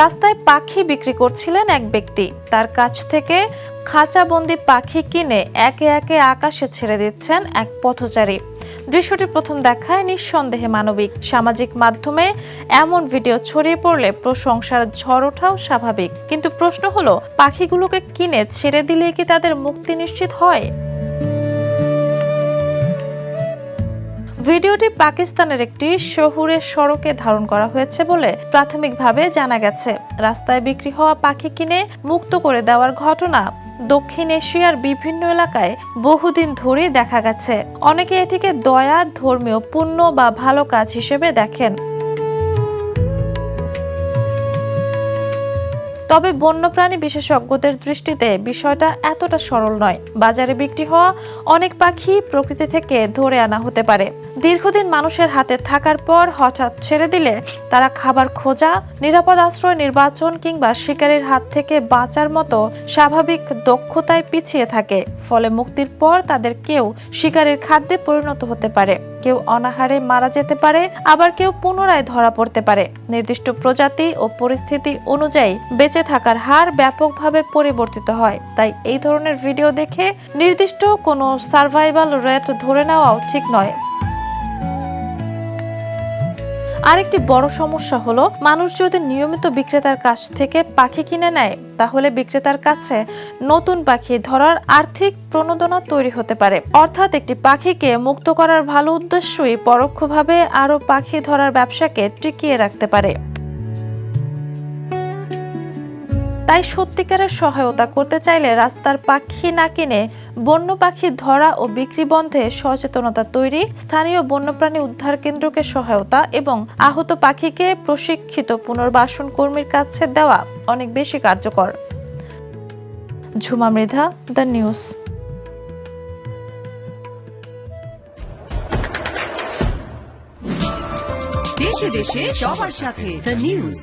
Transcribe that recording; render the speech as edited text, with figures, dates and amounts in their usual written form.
রাস্তায় পাখি বিক্রি করছিলেন এক ব্যক্তি। তার কাছ থেকে খাঁচাবন্দি পাখি কিনে একে একে আকাশে ছেড়ে দিচ্ছেন এক পথচারী। দৃশ্যটি প্রথম দেখায় নিঃসন্দেহে মানবিক। সামাজিক মাধ্যমে এমন ভিডিও ছড়িয়ে পড়লে প্রশংসার ঝড় ওঠাও স্বাভাবিক। কিন্তু প্রশ্ন হলো, পাখিগুলোকে কিনে ছেড়ে দিলে কি তাদের মুক্তি নিশ্চিত হয়? ভিডিওটি পাকিস্তানের একটি শহুরে সড়কে ধারণ করা হয়েছে বলে প্রাথমিকভাবে জানা গেছে। রাস্তায় বিক্রি হওয়া পাখি কিনে মুক্ত করে দেওয়ার ঘটনা দক্ষিণ এশিয়ার বিভিন্ন এলাকায় বহুদিন ধরে দেখা গেছে। অনেকে এটিকে দয়া, ধর্মীয় পুণ্য বা ভালো কাজ হিসেবে দেখেন। তবে বন্যপ্রাণী বিশেষজ্ঞদের দৃষ্টিতে বিষয়টা এতটা সরল নয়। বাজারে বিক্রি হওয়া অনেক পাখি প্রকৃতি থেকে ধরে আনা হতে পারে। দীর্ঘদিন মানুষের হাতে থাকার পর হঠাৎ ছেড়ে দিলে তারা খাবার খোঁজা, নিরাপদ আশ্রয় নির্বাচন কিংবা শিকারের হাত থেকে বাঁচার মতো স্বাভাবিক দক্ষতায় পিছিয়ে থাকে। ফলে মুক্তির পর তাদের কেউ শিকারের খাদ্যে পরিণত হতে পারে, কেউ অনাহারে মারা যেতে পারে, আবার কেউ পুনরায় ধরা পড়তে পারে। নির্দিষ্ট প্রজাতি ও পরিস্থিতি অনুযায়ী বেঁচে থাকার হার ব্যাপকভাবে পরিবর্তিত হয়। তাই এই ধরনের ভিডিও দেখে নির্দিষ্ট কোনো সার্ভাইভাল রেট ধরে নেওয়াও ঠিক নয়। আরেকটি বড় সমস্যা হলো, মানুষ যদি নিয়মিত বিক্রেতার কাছ থেকে পাখি কিনে নেয়, তাহলে বিক্রেতার কাছে নতুন পাখি ধরার আর্থিক প্রণোদনা তৈরি হতে পারে। অর্থাৎ একটি পাখিকে মুক্ত করার ভালো উদ্দেশ্যই পরোক্ষভাবে আরো পাখি ধরার ব্যবসাকে টিকিয়ে রাখতে পারে। তাই সত্যিকারের সহায়তা করতে চাইলে রাস্তার পাখি না কিনে বন্য পাখি ধরা ও বিক্রি বন্ধে সচেতনতা তৈরি, স্থানীয় বন্যপ্রাণী উদ্ধার কেন্দ্রকে সহায়তা এবং আহত পাখিকে প্রশিক্ষিত পুনর্বাসন কর্মীর কাছে দেওয়া অনেক বেশি কার্যকর। Jhuma Mridha, the news. দেশে দেশে সবার সাথে, দ্য নিউজ।